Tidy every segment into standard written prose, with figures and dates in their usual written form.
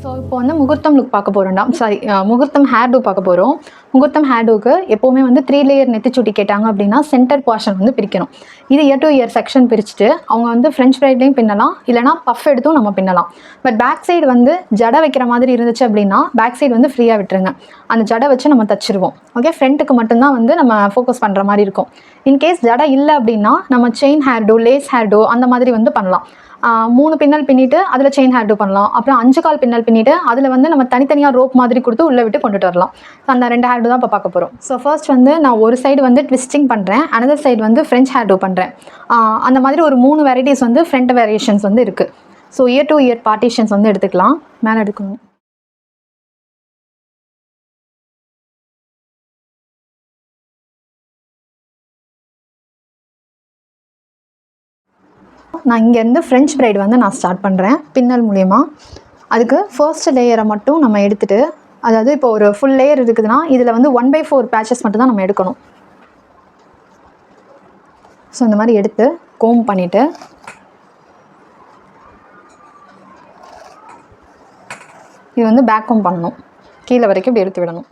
So இப்போ வந்து முகூர்த்தம் லுக் பார்க்க போகிறோம்டா. சாரி, முகூர்த்தம் ஹேர் டூ பார்க்க போகிறோம். முகூர்த்தம் ஹேர் டூக்கு எப்போவுமே வந்து 3 லேயர் நெத்திச்சுட்டி கேட்டாங்க அப்படின்னா சென்டர் போர்ஷன் வந்து பிரிக்கணும். இது இயர் டு இயர் செக்ஷன் பிரிச்சுட்டு அவங்க வந்து ஃப்ரெஞ்ச் பிரைட்லையும் பின்னலாம், இல்லைனா பஃப் எடுத்தும் நம்ம பின்னலாம். பட் பேக் சைடு வந்து ஜடை வைக்கிற மாதிரி இருந்துச்சு அப்படின்னா பேக் சைடு வந்து ஃப்ரீயாக விட்டுருங்க. அந்த ஜடை வச்சு நம்ம தச்சிருவோம். ஓகே, ஃப்ரண்ட்டுக்கு மட்டும்தான் வந்து நம்ம ஃபோக்கஸ் பண்ணுற மாதிரி இருக்கும். இன்கேஸ் ஜடை இல்லை அப்படின்னா நம்ம chain hairdo, lace hairdo அந்த மாதிரி வந்து பண்ணலாம். 3 பின்னல் பின்னிட்டு அதில் செயின் ஹேர் டூ பண்ணலாம். அப்புறம் 5 கால் பின்னல் பின்னிட்டு அதில் வந்து நம்ம தனித்தனியாக ரோப் மாதிரி கொடுத்து உள்ளே விட்டு கொண்டுட்டு வரலாம். ஸோ அந்த 2 ஹேர் டூ தான் இப்போ பார்க்க போகிறோம். ஸோ ஃபர்ஸ்ட் வந்து நான் ஒரு சைடு வந்து ட்விஸ்டிங் பண்ணுறேன், அனதர் சைடு வந்து ஃப்ரெஞ்ச் ஹேர் டூ பண்ணுறேன். அந்த மாதிரி ஒரு 3 வெரைட்டிஸ் வந்து ஃப்ரண்ட் வேரியேஷன்ஸ் வந்து இருக்குது. So year to year partitions வந்து எடுத்துக்கலாம். மேலே எடுக்கணும். நான் இங்கேருந்து ஃப்ரெஞ்ச் பிரைடு வந்து நான் ஸ்டார்ட் பண்ணுறேன் பின்னல் மூலயமா. அதுக்கு ஃபர்ஸ்ட் லேயரை மட்டும் நம்ம எடுத்துகிட்டு, அதாவது இப்போ ஒரு ஃபுல் லேயர் இருக்குதுன்னா இதில் வந்து 1/4 பேட்சஸ் மட்டும் தான் நம்ம எடுக்கணும். ஸோ இந்த மாதிரி எடுத்து கோம் பண்ணிவிட்டு இது வந்து பேக் கோம் பண்ணணும். கீழே வரைக்கும் இப்படி எடுத்து விடணும்.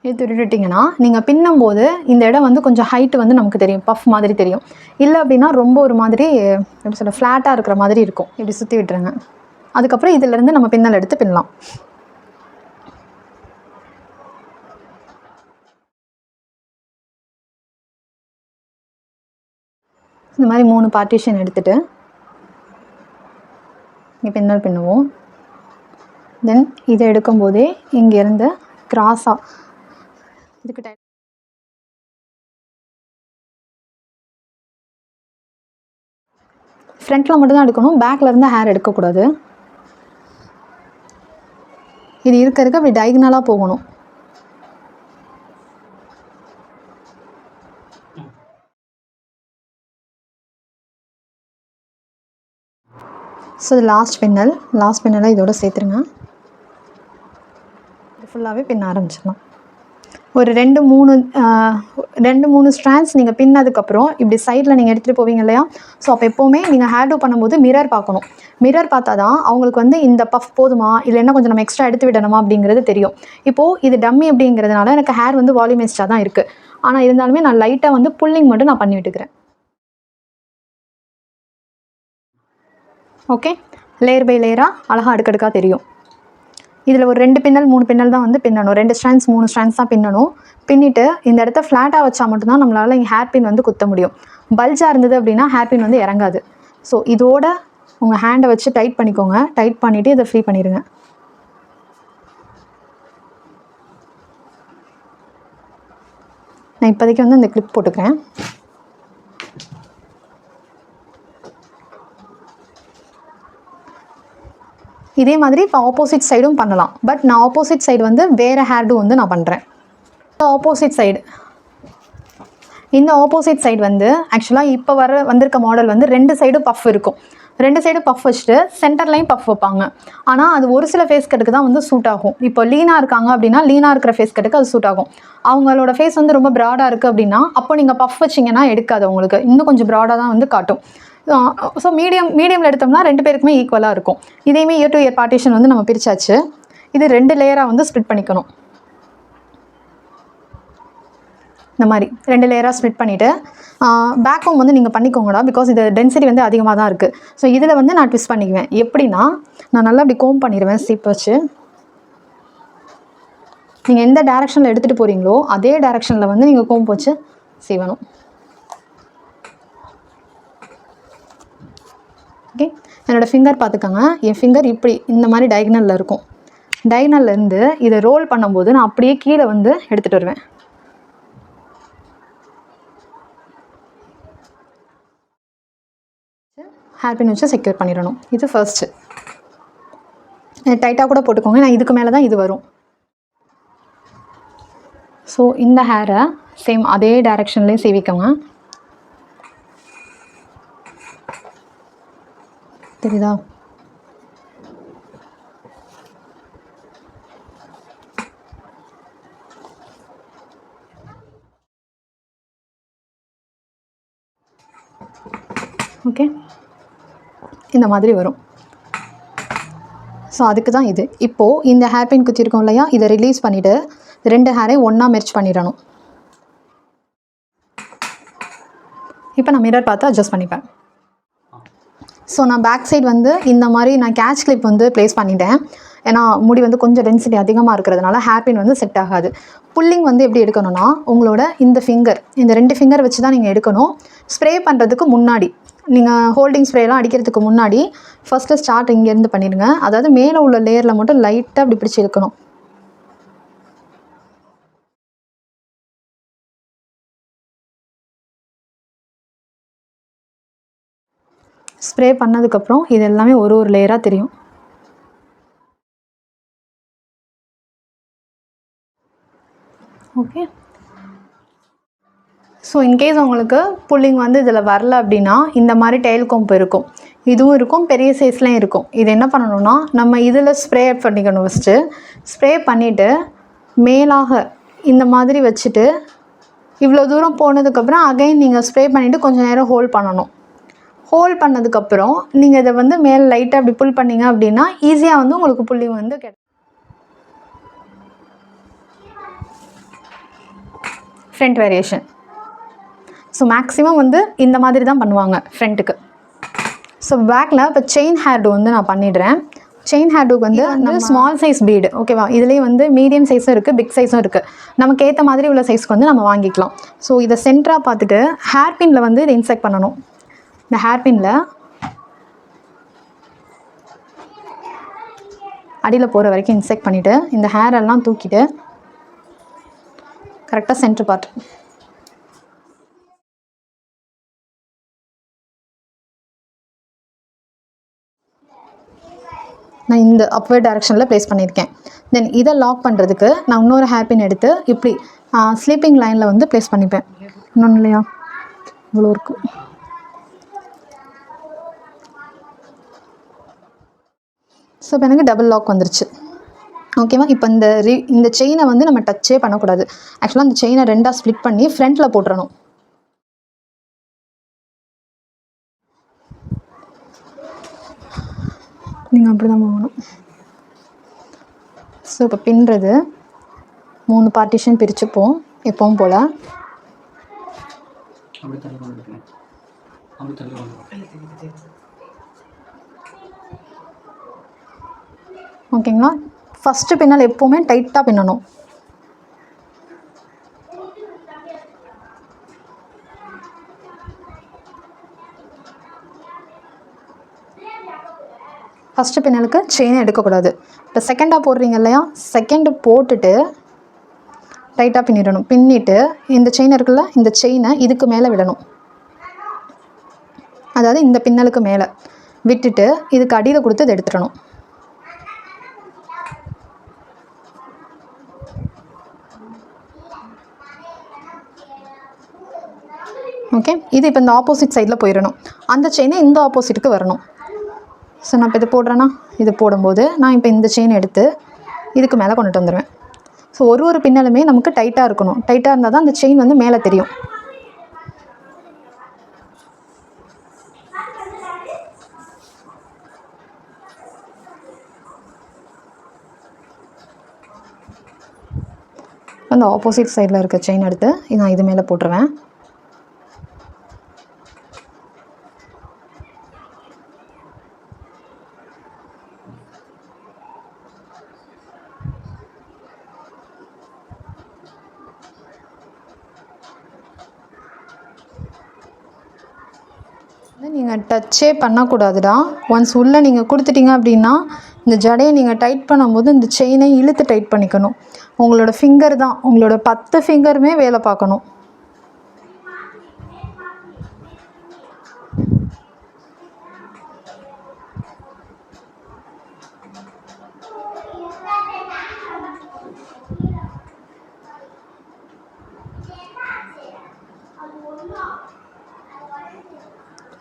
எடுத்து விட்டுட்டிங்கன்னா நீங்கள் பின்னும்போது இந்த இடம் வந்து கொஞ்சம் ஹைட்டு வந்து நமக்கு தெரியும், பஃப் மாதிரி தெரியும். இல்லை அப்படின்னா ரொம்ப ஒரு மாதிரி எப்படி சொல்ல ஃப்ளாட்டாக இருக்கிற மாதிரி இருக்கும். இப்படி சுற்றி விட்டுருங்க. அதுக்கப்புறம் இதிலேருந்து நம்ம பின்னல் எடுத்து பின்னலாம். இந்த மாதிரி 3 பார்ட்டிஷன் எடுத்துகிட்டு இங்கே பின்னல் பின்னுவோம். தென் இதை எடுக்கும்போதே இங்கேருந்து கிராஸாக இதுக்கு ஃப்ரண்ட்டில் மட்டும்தான் எடுக்கணும், பேக்கில் இருந்து ஹேர் எடுக்கக்கூடாது. இது இருக்க அப்படி டைகனலாக போகணும். ஸோ இது லாஸ்ட் பின்னலை இதோட சேர்த்துருங்க. இது ஃபுல்லாகவே பின்ன ஆரம்பிச்சிடலாம். ஒரு 2-3 ஸ்ட்ராண்ட்ஸ் நீங்கள் பின்னதுக்கப்புறம் இப்படி சைடில் நீங்கள் எடுத்துகிட்டு போவீங்க இல்லையா? ஸோ அப்போ எப்போவுமே நீங்கள் ஹேர் டூ பண்ணும்போது மிரர் பார்க்கணும். மிரர் பார்த்தா தான் அவங்களுக்கு வந்து இந்த பஃப் போதுமா இல்லை என்ன கொஞ்சம் நம்ம எக்ஸ்ட்ரா எடுத்து விடணுமா அப்படிங்கிறது தெரியும். இப்போது இது டம்மி அப்படிங்கிறதுனால எனக்கு ஹேர் வந்து வால்யூமைஸ்டாக தான் இருக்குது. ஆனால் இருந்தாலுமே நான் லைட்டாக வந்து புல்லிங் மட்டும் நான் பண்ணி விட்டுக்கிறேன். ஓகே, லேயர் பை லேயராக அழகாக அடுக்கடுக்காக தெரியும். இதில் ஒரு 2 பின்னல் 3 பின்னல் தான் வந்து பின்னணும். 2 ஸ்ட்ராண்ட்ஸ் 3 ஸ்ட்ராண்ட்ஸ் தான் பின்னணும். பின்னிட்டு இந்த இடத்த ஃப்ளாட்டாக வச்சா மட்டும்தான் நம்மளால் இங்கே ஹேர் பின் வந்து குத்த முடியும். பல்ஜாக இருந்தது அப்படின்னா ஹேர் பின் வந்து இறங்காது. ஸோ இதோட உங்கள் ஹேண்டை வச்சு டைட் பண்ணிக்கோங்க. டைட் பண்ணிவிட்டு இதை ஃப்ரீ பண்ணிடுங்க. நான் இப்போதைக்கு வந்து இந்த கிளிப் போட்டுக்கிறேன். இதே மாதிரி இப்போ ஆப்போசிட் சைடும் பண்ணலாம். பட் நான் ஆப்போசிட் சைடு வந்து வேறு ஹேர் டூ வந்து நான் பண்ணுறேன். இந்த ஆப்போசிட் சைடு வந்து ஆக்சுவலாக இப்போ வந்திருக்க மாடல் வந்து 2 சைடும் பஃப் இருக்கும். 2 சைடும் பஃப் வச்சுட்டு சென்டர்லையும் பஃப் வைப்பாங்க. ஆனால் அது ஒரு சில ஃபேஸ் கட்டுக்கு தான் வந்து சூட் ஆகும். இப்போ லீனாக இருக்காங்க அப்படின்னா லீனாக இருக்கிற ஃபேஸ் கட்டுக்கு அது சூட் ஆகும். அவங்களோட ஃபேஸ் வந்து ரொம்ப ப்ராடாக இருக்குது அப்படின்னா அப்போ நீங்கள் பஃப் வச்சிங்கன்னா எடுக்காது, உங்களுக்கு இன்னும் கொஞ்சம் ப்ராடாக தான் வந்து காட்டும். ஸோ மீடியமில் எடுத்தோம்னா 2 பேருக்குமே ஈக்குவலாக இருக்கும். இதேமே இயர் டு இயர் பார்ட்டிஷன் வந்து நம்ம பிரித்தாச்சு. இது 2 லேயராக வந்து ஸ்ப்ளிட் பண்ணிக்கணும். இந்த மாதிரி 2 லேயராக ஸ்ப்ளிட் பண்ணிவிட்டு பேக் கோம் வந்து நீங்கள் பண்ணிக்கோங்கடா, பிகாஸ் இது டென்சிட்டி வந்து அதிகமாக தான் இருக்குது. ஸோ இதில் வந்து நான் ட்விஸ்ட் பண்ணிக்குவேன். எப்படின்னா நான் நல்லா இப்படி கோம் பண்ணிடுவேன் சீப் வச்சு. நீங்கள் எந்த டேரெக்ஷனில் எடுத்துகிட்டு போகிறீங்களோ அதே டேரெக்ஷனில் வந்து நீங்கள் கோம் வச்சு செய்யணும். ஓகே, என்னோடய ஃபிங்கர் பார்த்துக்கோங்க. என் ஃபிங்கர் இப்படி இந்த மாதிரி டயகனலில் இருக்கும். டயகனல்லேருந்து இதை ரோல் பண்ணும்போது நான் அப்படியே கீழே வந்து எடுத்துகிட்டு வருவேன். ஹேர் பின் வச்சு செக்யூர் பண்ணிடணும். இது ஃபர்ஸ்ட்டு. டைட்டாக கூட போட்டுக்கோங்க, நான் இதுக்கு மேலே தான் இது வரும். ஸோ இந்த ஹேரை சேம் அதே டைரெக்ஷன்லேயும் சேவிக்கோங்க. தெரியுதா? ஓகே, இந்த மாதிரி வரும். ஸோ அதுக்கு தான் இது. இப்போது இந்த ஹேர் பின் குத்திருக்கோம் இல்லையா, இதை ரிலீஸ் பண்ணிவிட்டு 2 ஹேரையும் ஒன்றா மெர்ச் பண்ணிடணும். இப்போ நான் மிரர் பார்த்து அட்ஜஸ்ட் பண்ணிப்பேன். ஸோ நான் பேக் சைடு வந்து இந்த மாதிரி நான் கேட்ச் கிளிப் வந்து ப்ளேஸ் பண்ணிட்டேன். ஏன்னா முடி வந்து கொஞ்சம் டென்சிட்டி அதிகமாக இருக்கிறதுனால ஹேர் பின் வந்து செட் ஆகாது. புல்லிங் வந்து எப்படி எடுக்கணும்னா, உங்களோட இந்த 2 ஃபிங்கர் வச்சு தான் நீங்கள் எடுக்கணும். ஸ்ப்ரே பண்ணுறதுக்கு முன்னாடி, நீங்கள் ஹோல்டிங் ஸ்ப்ரேலாம் அடிக்கிறதுக்கு முன்னாடி ஃபஸ்ட்டு ஸ்டார்ட் இங்கேருந்து பண்ணிடுங்க. அதாவது மேலே உள்ள லேயரில் மட்டும் லைட்டாக அப்படி பிடிச்சி இழுக்கணும். ஸ்ப்ரே பண்ணதுக்கப்புறம் இது எல்லாமே ஒரு லேயராக தெரியும். ஓகே. ஸோ இன்கேஸ் உங்களுக்கு புல்லிங் வந்து இதில் வரல அப்படின்னா இந்த மாதிரி டெயில் கொம்பு இருக்கும், இதுவும் இருக்கும், பெரிய சைஸ்லையும் இருக்கும். இது என்ன பண்ணணும்னா, நம்ம இதில் ஸ்ப்ரே பண்ணிக்கணும். ஃபஸ்ட்டு ஸ்ப்ரே பண்ணிவிட்டு மேலாக இந்த மாதிரி வச்சுட்டு இவ்வளோ தூரம் போனதுக்கப்புறம் அகைன் நீங்கள் ஸ்ப்ரே பண்ணிவிட்டு கொஞ்சம் நேரம் ஹோல்ட் பண்ணணும். ஹோல்ட் பண்ணதுக்கப்புறம் நீங்கள் இதை வந்து மேலே லைட்டாக அப்படி புல் பண்ணிங்க அப்படின்னா ஈஸியாக வந்து உங்களுக்கு புல்லிங் வந்து ஃப்ரண்ட் வேரியேஷன். ஸோ மேக்ஸிமம் வந்து இந்த மாதிரி தான் பண்ணுவாங்க ஃப்ரண்ட்டுக்கு. ஸோ பேக்கில் இப்போ செயின் ஹேர்டு வந்து நான் பண்ணிடுறேன். செயின் ஹேர்டுக்கு வந்து நம்ம ஸ்மால் சைஸ் பீடு, ஓகேவா, இதுலேயே வந்து மீடியம் சைஸும் இருக்குது, பிக் சைஸும் இருக்குது. நமக்கு ஏற்ற மாதிரி உள்ள சைஸ்க்கு வந்து நம்ம வாங்கிக்கலாம். ஸோ இதை சென்டராக பார்த்துட்டு ஹேர் பின்னில் வந்து இதை இன்செக்ட் பண்ணணும். இந்த ஹேர் பின்னில் அடியில் போகிற வரைக்கும் இன்செக்ட் பண்ணிவிட்டு இந்த ஹேர் எல்லாம் தூக்கிட்டு கரெக்டாக சென்டர் பார்ட் நான் இந்த அப்வர்ட் டைரெக்ஷனில் ப்ளேஸ் பண்ணியிருக்கேன். தென் இதை லாக் பண்ணுறதுக்கு நான் இன்னொரு ஹேர் பின் எடுத்து இப்படி ஸ்லீப்பிங் லைனில் வந்து ப்ளேஸ் பண்ணிப்பேன். இன்னொன்று இல்லையா, இவ்வளோ இருக்குது. ஸோ இப்போ எனக்கு டபுள் லாக் வந்துருச்சு. ஓகேவா. இப்போ இந்த செயினை வந்து நம்ம டச்சே பண்ணக்கூடாது. ஆக்சுவலாக அந்த செயினை 2ஆக ஸ்ப்ளிட் பண்ணி ஃப்ரண்ட்டில் போட்டுறணும். நீங்கள் அப்படி தான் போகணும். ஸோ இப்போ பின்னுறது 3 பார்ட்டிஷன் பிரிச்சுப்போம் எப்பவும் போல். ஓகேங்களா. ஃபஸ்ட்டு பின்னல் எப்போவுமே டைட்டாக பின்னணும். ஃபஸ்ட்டு பின்னலுக்கு செயினை எடுக்கக்கூடாது. இப்போ செகண்டாக போடுறீங்க இல்லையா, செகண்டு போட்டுட்டு டைட்டாக பின்னிடணும். பின்னிட்டு இந்த செயின் இருக்குல்ல, இந்த செயினை இதுக்கு மேலே விடணும். அதாவது இந்த பின்னலுக்கு மேலே விட்டுட்டு இதுக்கு அடியில் கொடுத்து இதை எடுத்துடணும். ஓகே. இது இப்போ இந்த ஆப்போசிட் சைடில் போயிடணும். அந்த செயினை இந்த ஆப்போசிட்டுக்கு வரணும். ஸோ நான் இப்போ இது போடுறேன்னா, இது போடும்போது நான் இப்போ இந்த செயின் எடுத்து இதுக்கு மேலே கொண்டுட்டு வந்துடுவேன். ஸோ ஒரு பின்னலுமே நமக்கு டைட்டாக இருக்கணும். டைட்டாக இருந்தால் தான் அந்த செயின் வந்து மேலே தெரியும். அந்த ஆப்போசிட் சைடில் இருக்க செயின் எடுத்து நான் இது மேலே போட்டுருவேன். நீங்கள் டச்சே பண்ணக்கூடாதுடா. ஒன்ஸ் உள்ளே நீங்கள் கொடுத்துட்டீங்க அப்படின்னா இந்த ஜடையை நீங்கள் டைட் பண்ணும்போது இந்த செயினை இழுத்து டைட் பண்ணிக்கணும். உங்களோட ஃபிங்கர் தான், உங்களோட 10 ஃபிங்கருமே வேலை பார்க்கணும்.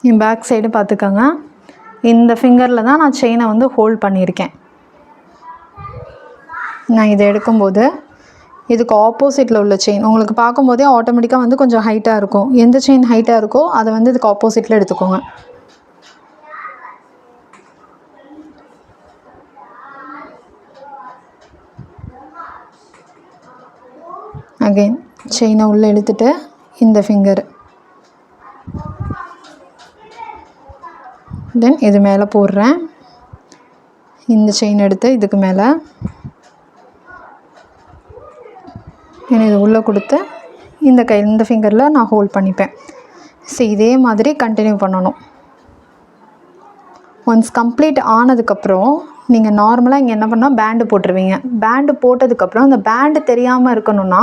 என் பேக் சைடு பார்த்துக்கோங்க. இந்த ஃபிங்கரில் தான் நான் செயினை வந்து ஹோல்ட் பண்ணியிருக்கேன். நான் இதை எடுக்கும்போது இதுக்கு ஆப்போசிட்டில் உள்ள செயின் உங்களுக்கு பார்க்கும்போதே ஆட்டோமேட்டிக்காக வந்து கொஞ்சம் ஹைட்டாக இருக்கும். எந்த செயின் ஹைட்டாக இருக்கோ அதை வந்து இதுக்கு ஆப்போசிட்டில் எடுத்துக்கோங்க. அகைன் செயினை உள்ளே இழுத்துட்டு இந்த ஃபிங்கர் தென் இது மேலே போடுறேன். இந்த செயின் எடுத்து இதுக்கு மேலே இது உள்ளே கொடுத்து இந்த ஃபிங்கரில் நான் ஹோல்ட் பண்ணிப்பேன். ஸோ இதே மாதிரி கண்டினியூ பண்ணணும். ஒன்ஸ் கம்ப்ளீட் ஆனதுக்கப்புறம் நீங்கள் நார்மலாக இங்கே என்ன பண்ணால் பேண்டு போட்டுருவீங்க. பேண்டு போட்டதுக்கப்புறம் அந்த பேண்டு தெரியாமல் இருக்கணும்னா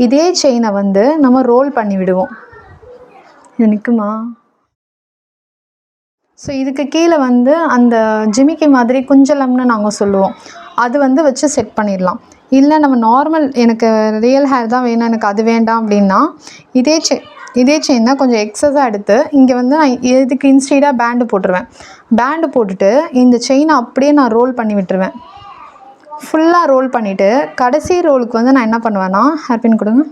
இதே செயினை வந்து நம்ம ரோல் பண்ணி விடுவோம். இது நிற்குமா? ஸோ இதுக்கு கீழே வந்து அந்த ஜிமிக்கி மாதிரி குஞ்சலம்னு நாங்கள் சொல்லுவோம், அது வந்து வச்சு செட் பண்ணிடலாம். இல்லை நம்ம நார்மல் எனக்கு ரியல் ஹேர் தான் வேணும், எனக்கு அது வேண்டாம் அப்படின்னா இதே செயின் தான் கொஞ்சம் எக்ஸஸாக எடுத்து இங்கே வந்து நான் இதுக்கு இன்ஸ்டீடாக பேண்டு போட்டுருவேன். பேண்டு போட்டுட்டு இந்த செயினை அப்படியே நான் ரோல் பண்ணி விட்டுருவேன். ஃபுல்லாக ரோல் பண்ணிவிட்டு கடைசி ரோலுக்கு வந்து நான் என்ன பண்ணுவேன்னா, ஹேர்பின் கொடுங்க.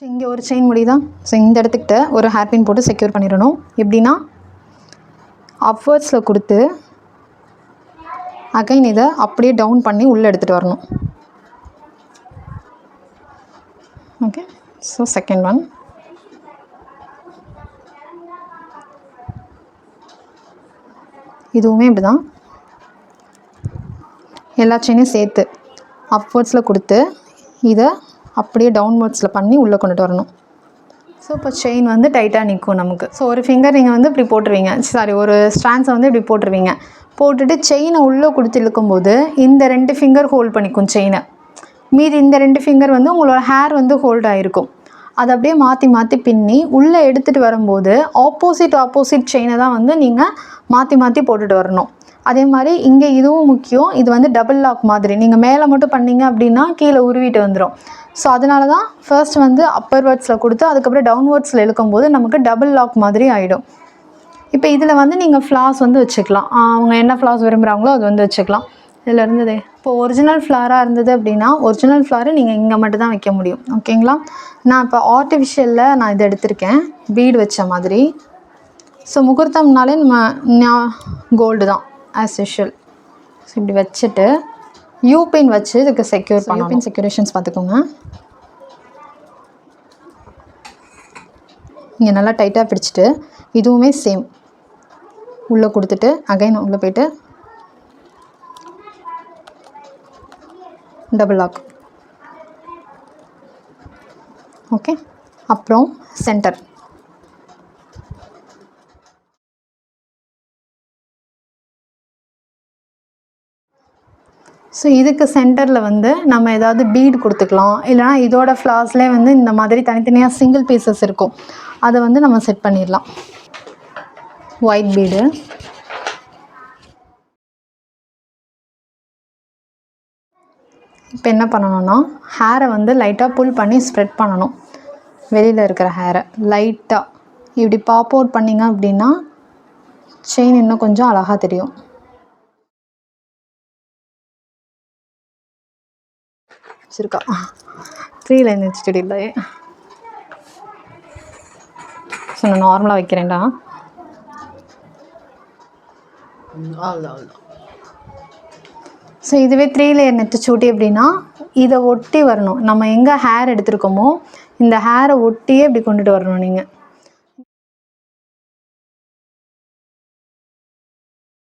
ஸோ இங்கே ஒரு செயின் முடியுதா? ஸோ இந்த இடத்துக்கிட்ட ஒரு ஹேர்பின் போட்டு செக்யூர் பண்ணிடணும். எப்படின்னா அப்வர்ட்ஸில் கொடுத்து அகைன் இதை அப்படியே டவுன் பண்ணி உள்ளே எடுத்துகிட்டு வரணும். Okay, so second one. இதுவுமே இப்படி தான் எல்லா செயினையும் சேர்த்து அப்வர்ட்ஸில் கொடுத்து இதை அப்படியே டவுன்வர்ட்ஸில் பண்ணி உள்ளே கொண்டுட்டு வரணும். ஸோ இப்போ செயின் வந்து டைட்டாக நிற்கும் நமக்கு. ஸோ ஒரு ஃபிங்கர் நீங்கள் வந்து இப்படி போட்டுருவீங்க, ஒரு ஸ்ட்ராண்ட்ஸை வந்து இப்படி போட்டுருவீங்க. போட்டுட்டு செயினை உள்ளே கொடுத்து இழுக்கும்போது இந்த 2 ஃபிங்கர் ஹோல்ட் பண்ணிக்கும் செயினை. மீதி இந்த 2 ஃபிங்கர் வந்து உங்களோட ஹேர் வந்து ஹோல்ட் ஆகிருக்கும். அதை அப்படியே மாற்றி மாற்றி பின்னி உள்ளே எடுத்துகிட்டு வரும்போது ஆப்போசிட் செயினை தான் வந்து நீங்கள் மாற்றி போட்டுட்டு வரணும். அதே மாதிரி இங்கே இதுவும் முக்கியம். இது வந்து டபுள் லாக் மாதிரி. நீங்கள் மேலே மட்டும் பண்ணிங்க அப்படின்னா கீழே உருவிட்டு வந்துடும். ஸோ அதனால தான் ஃபர்ஸ்ட் வந்து அப்பர்வர்ட்ஸில் கொடுத்து அதுக்கப்புறம் டவுன்வர்ட்ஸில் இழுக்கும்போது நமக்கு டபுள் லாக் மாதிரி ஆகிடும். இப்போ இதில் வந்து நீங்கள் ஃப்ளாஸ் வந்து வச்சுக்கலாம். அவங்க என்ன ஃப்ளாஸ் விரும்புகிறாங்களோ அது வந்து வச்சுக்கலாம். இதில் இருந்ததே இப்போ ஒரிஜினல் ஃப்ளாராக இருந்தது அப்படின்னா ஒரிஜினல் ஃப்ளாரை நீங்கள் இங்கே மட்டும் தான் வைக்க முடியும். ஓகேங்களா? நான் இப்போ ஆர்டிஃபிஷியலில் நான் இதை எடுத்திருக்கேன், பீடு வச்ச மாதிரி. ஸோ முகூர்த்தம்னாலே நம்ம கோல்டு தான் ஆஸ் யூஷுவல். ஸோ இப்படி வச்சுட்டு யூபின் வச்சு இதுக்கு செக்யூர் பண்ணணும். யூபின் செக்யூரேஷன்ஸ் பார்த்துக்கோங்க. இங்கே நல்லா டைட்டாக பிடிச்சிட்டு இதுவுமே சேம் உள்ளே கொடுத்துட்டு அகைன் உள்ளே போய்ட்டு டபுள் லாக். ஓகே, அப்புறம் சென்டர். ஸோ இதுக்கு சென்டரில் வந்து நம்ம ஏதாவது பீடு கொடுத்துக்கலாம். இல்லைனா இதோட ஃப்ளாஸ்லேயே வந்து இந்த மாதிரி தனித்தனியாக சிங்கிள் பீசஸ் இருக்கும், அதை வந்து நம்ம செட் பண்ணிடலாம். White bead. இப்போ என்ன பண்ணணும்னா ஹேரை வந்து லைட்டாக புல் பண்ணி ஸ்ப்ரெட் பண்ணணும். வெளியில் இருக்கிற ஹேரை லைட்டாக இப்படி பாப் அவுட் பண்ணிங்க அப்படின்னா செயின் இன்னும் கொஞ்சம் அழகாக தெரியும். வச்சுருக்கா 3 லைன் வச்சுட்டு இல்லை. ஸோ நான் நார்மலாக வைக்கிறேன்டா. ஸோ இதுவே 3 லேயர் நெத்திச்சூட்டி அப்படின்னா இதை ஒட்டி வரணும். நம்ம எங்கே ஹேர் எடுத்துருக்கோமோ இந்த ஹேரை ஒட்டியே இப்படி கொண்டுட்டு வரணும் நீங்கள்.